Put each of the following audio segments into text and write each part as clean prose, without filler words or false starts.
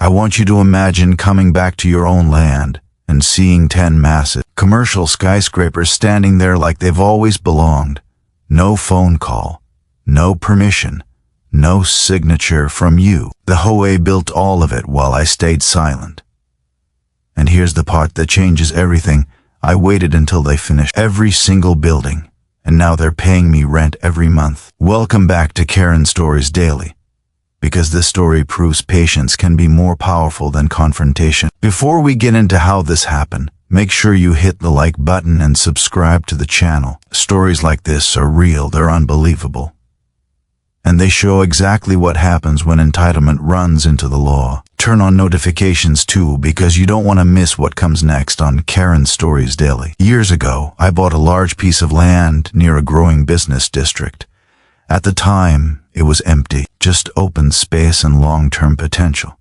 I want you to imagine coming back to your own land and seeing 10 massive commercial skyscrapers standing there like they've always belonged. No phone call, no permission, no signature from you. The HOA built all of it while I stayed silent. And here's the part that changes everything. I waited until they finished every single building, and now they're paying me rent every month. Welcome back to Karen Stories Daily, because this story proves patience can be more powerful than confrontation. Before we get into how this happened, make sure you hit the like button and subscribe to the channel. Stories like this are real, they're unbelievable. And they show exactly what happens when entitlement runs into the law. Turn on notifications too, because you don't want to miss what comes next on Karen Stories Daily. Years ago, I bought a large piece of land near a growing business district. At the time, it was empty, just open space and long-term potential.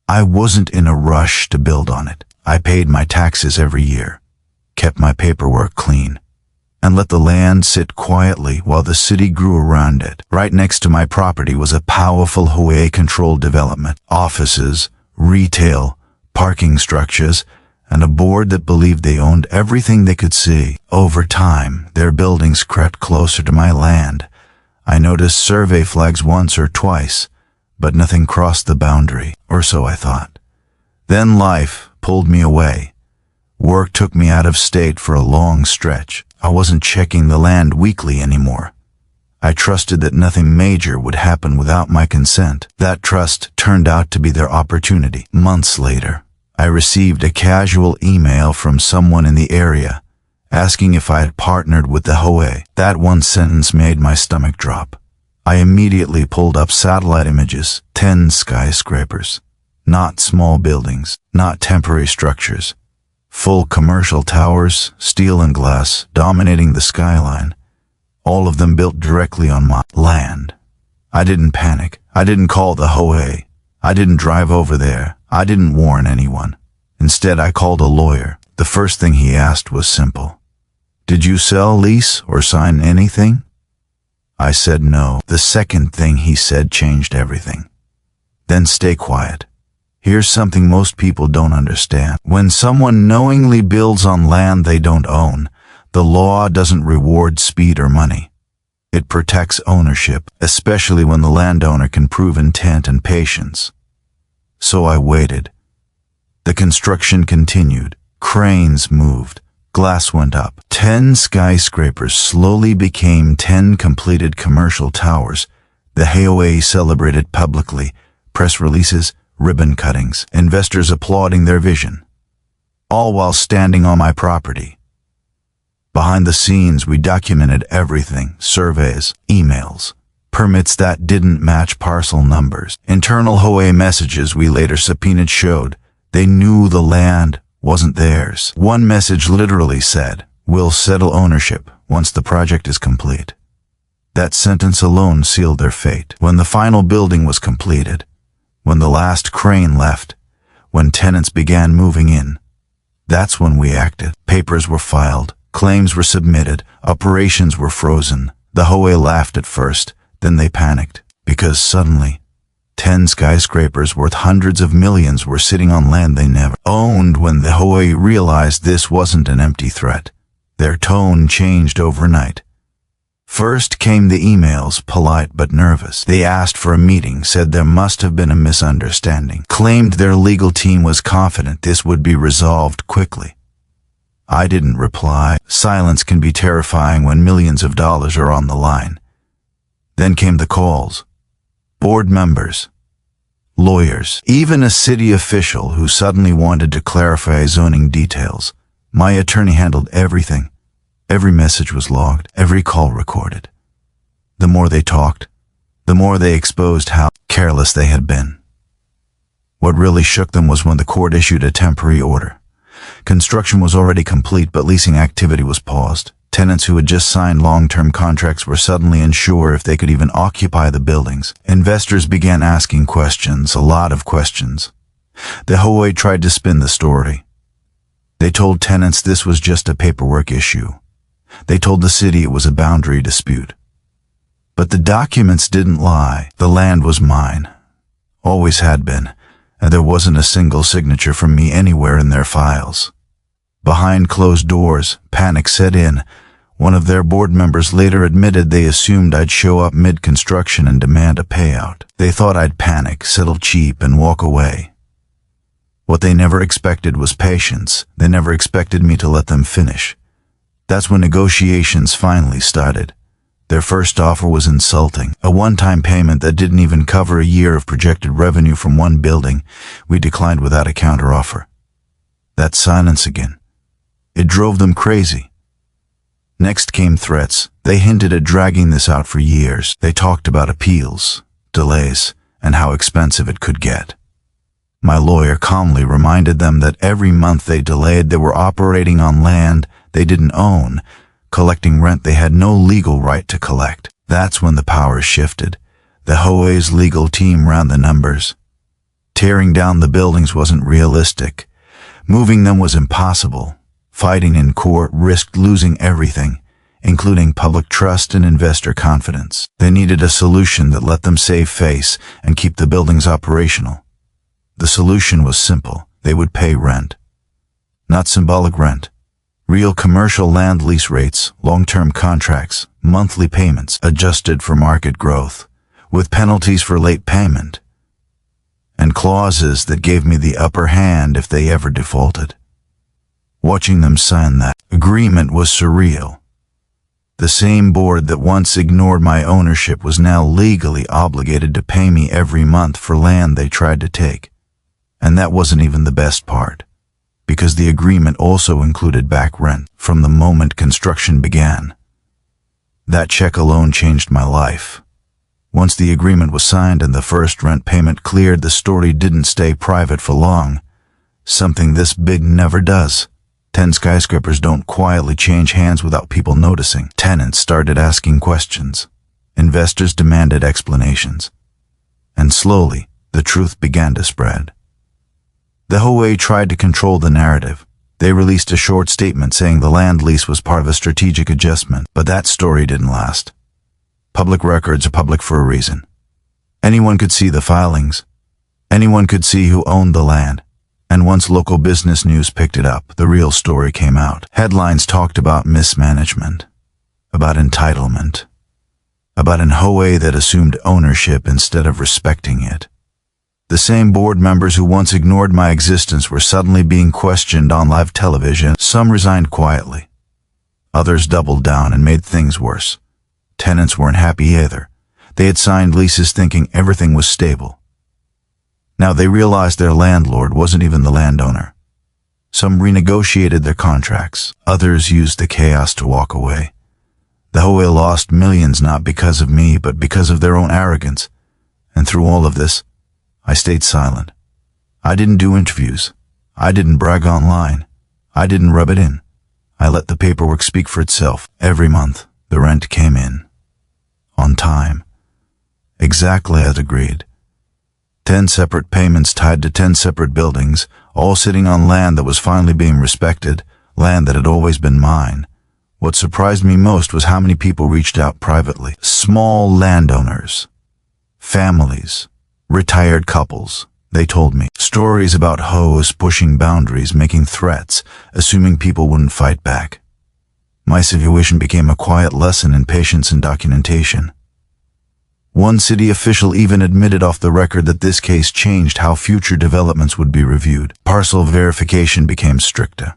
I wasn't in a rush to build on it. I paid my taxes every year, kept my paperwork clean, and let the land sit quietly while the city grew around it. Right next to my property was a powerful HOA-controlled development, offices, retail, parking structures, and a board that believed they owned everything they could see. Over time, their buildings crept closer to my land. I noticed survey flags once or twice, but nothing crossed the boundary, or so I thought. Then life pulled me away. Work took me out of state for a long stretch. I wasn't checking the land weekly anymore. I trusted that nothing major would happen without my consent. That trust turned out to be their opportunity. Months later, I received a casual email from someone in the area, asking if I had partnered with the HOA. That one sentence made my stomach drop. I immediately pulled up satellite images. 10 skyscrapers. Not small buildings, not temporary structures. Full commercial towers, steel and glass, dominating the skyline. All of them built directly on my land. I didn't panic. I didn't call the HOA. I didn't drive over there. I didn't warn anyone. Instead, I called a lawyer. The first thing he asked was simple. Did you sell, lease, or sign anything? I said no. The second thing he said changed everything. Then stay quiet. Here's something most people don't understand. When someone knowingly builds on land they don't own, the law doesn't reward speed or money. It protects ownership, especially when the landowner can prove intent and patience. So I waited. The construction continued. Cranes moved. Glass went up. 10 skyscrapers slowly became 10 completed commercial towers. The HOA celebrated publicly. Press releases, ribbon cuttings, investors applauding their vision, all while standing on my property. Behind the scenes, we documented everything: surveys, emails, permits that didn't match parcel numbers. Internal HOA messages we later subpoenaed showed they knew the land wasn't theirs. One message literally said, "We'll settle ownership once the project is complete." That sentence alone sealed their fate. When the final building was completed, when the last crane left, when tenants began moving in, that's when we acted. Papers were filed, claims were submitted, operations were frozen. The HOA laughed at first, then they panicked, because suddenly, 10 skyscrapers worth hundreds of millions were sitting on land they never owned. When the HOA realized this wasn't an empty threat, their tone changed overnight. First came the emails, polite but nervous. They asked for a meeting, said there must have been a misunderstanding, claimed their legal team was confident this would be resolved quickly. I didn't reply. Silence can be terrifying when millions of dollars are on the line. Then came the calls. Board members, lawyers, even a city official who suddenly wanted to clarify zoning details. My attorney handled everything. Every message was logged, every call recorded. The more they talked, the more they exposed how careless they had been. What really shook them was when the court issued a temporary order. Construction was already complete, but leasing activity was paused. Tenants who had just signed long-term contracts were suddenly unsure if they could even occupy the buildings. Investors began asking questions, a lot of questions. The HOA tried to spin the story. They told tenants this was just a paperwork issue. They told the city it was a boundary dispute. But the documents didn't lie. The land was mine. Always had been. and there wasn't a single signature from me anywhere in their files. Behind closed doors, panic set in. One of their board members later admitted they assumed I'd show up mid-construction and demand a payout. They thought I'd panic, settle cheap, and walk away. What they never expected was patience. They never expected me to let them finish. That's when negotiations finally started. Their first offer was insulting. A one-time payment that didn't even cover a year of projected revenue from one building. We declined without a counteroffer. That silence again. It drove them crazy. Next came threats. They hinted at dragging this out for years. They talked about appeals, delays, and how expensive it could get. My lawyer calmly reminded them that every month they delayed, they were operating on land they didn't own, collecting rent they had no legal right to collect. That's when the power shifted. The HOA's legal team ran the numbers. Tearing down the buildings wasn't realistic. Moving them was impossible. Fighting in court risked losing everything, including public trust and investor confidence. They needed a solution that let them save face and keep the buildings operational. The solution was simple. They would pay rent. Not symbolic rent. Real commercial land lease rates, long-term contracts, monthly payments adjusted for market growth, with penalties for late payment, and clauses that gave me the upper hand if they ever defaulted. Watching them sign that agreement was surreal. The same board that once ignored my ownership was now legally obligated to pay me every month for land they tried to take. And that wasn't even the best part, because the agreement also included back rent from the moment construction began. That check alone changed my life. Once the agreement was signed and the first rent payment cleared, the story didn't stay private for long. Something this big never does. 10 skyscrapers don't quietly change hands without people noticing. Tenants started asking questions. Investors demanded explanations. And slowly, the truth began to spread. The HOA tried to control the narrative. They released a short statement saying the land lease was part of a strategic adjustment, but that story didn't last. Public records are public for a reason. Anyone could see the filings. Anyone could see who owned the land. And once local business news picked it up, the real story came out. Headlines talked about mismanagement, about entitlement, about an HOA that assumed ownership instead of respecting it. The same board members who once ignored my existence were suddenly being questioned on live television. Some resigned quietly. Others doubled down and made things worse. Tenants weren't happy either. They had signed leases thinking everything was stable. Now they realized their landlord wasn't even the landowner. Some renegotiated their contracts. Others used the chaos to walk away. The HOA lost millions not because of me, but because of their own arrogance. And through all of this, I stayed silent. I didn't do interviews. I didn't brag online. I didn't rub it in. I let the paperwork speak for itself. Every month, the rent came in. On time. Exactly as agreed. 10 separate payments tied to 10 separate buildings, all sitting on land that was finally being respected, land that had always been mine. What surprised me most was how many people reached out privately. Small landowners, families, retired couples. They told me stories about HOAs pushing boundaries, making threats, assuming people wouldn't fight back. My situation became a quiet lesson in patience and documentation. One city official even admitted off the record that this case changed how future developments would be reviewed. Parcel verification became stricter.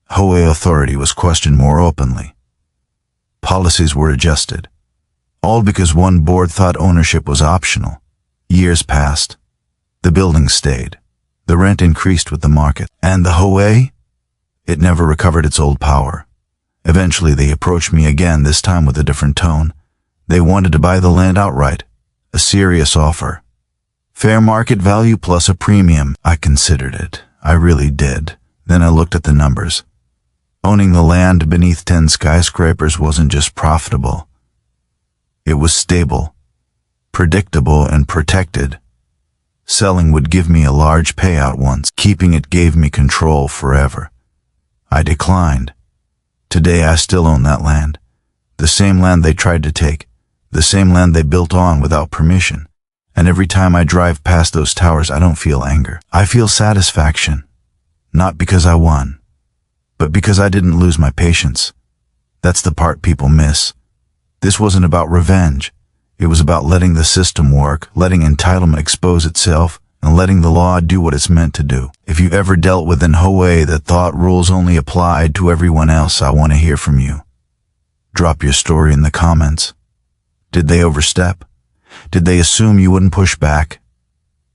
HOA authority was questioned more openly. Policies were adjusted. All because one board thought ownership was optional. Years passed. The building stayed. The rent increased with the market. And the HOA? It never recovered its old power. Eventually they approached me again, this time with a different tone. They wanted to buy the land outright, a serious offer. Fair market value plus a premium. I considered it. I really did. Then I looked at the numbers. Owning the land beneath 10 skyscrapers wasn't just profitable. It was stable, predictable, and protected. Selling would give me a large payout once. Keeping it gave me control forever. I declined. Today I still own that land. The same land they tried to take. The same land they built on without permission. And every time I drive past those towers, I don't feel anger. I feel satisfaction. Not because I won, but because I didn't lose my patience. That's the part people miss. This wasn't about revenge. It was about letting the system work, letting entitlement expose itself, and letting the law do what it's meant to do. If you've ever dealt with an HOA that thought rules only applied to everyone else, I want to hear from you. Drop your story in the comments. Did they overstep? Did they assume you wouldn't push back?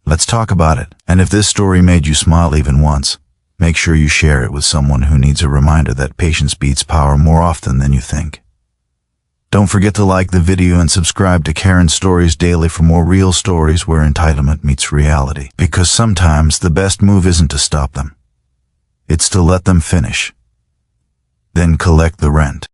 Let's talk about it. And if this story made you smile even once, make sure you share it with someone who needs a reminder that patience beats power more often than you think. Don't forget to like the video and subscribe to Karen's Stories Daily for more real stories where entitlement meets reality. Because sometimes the best move isn't to stop them. It's to let them finish. Then collect the rent.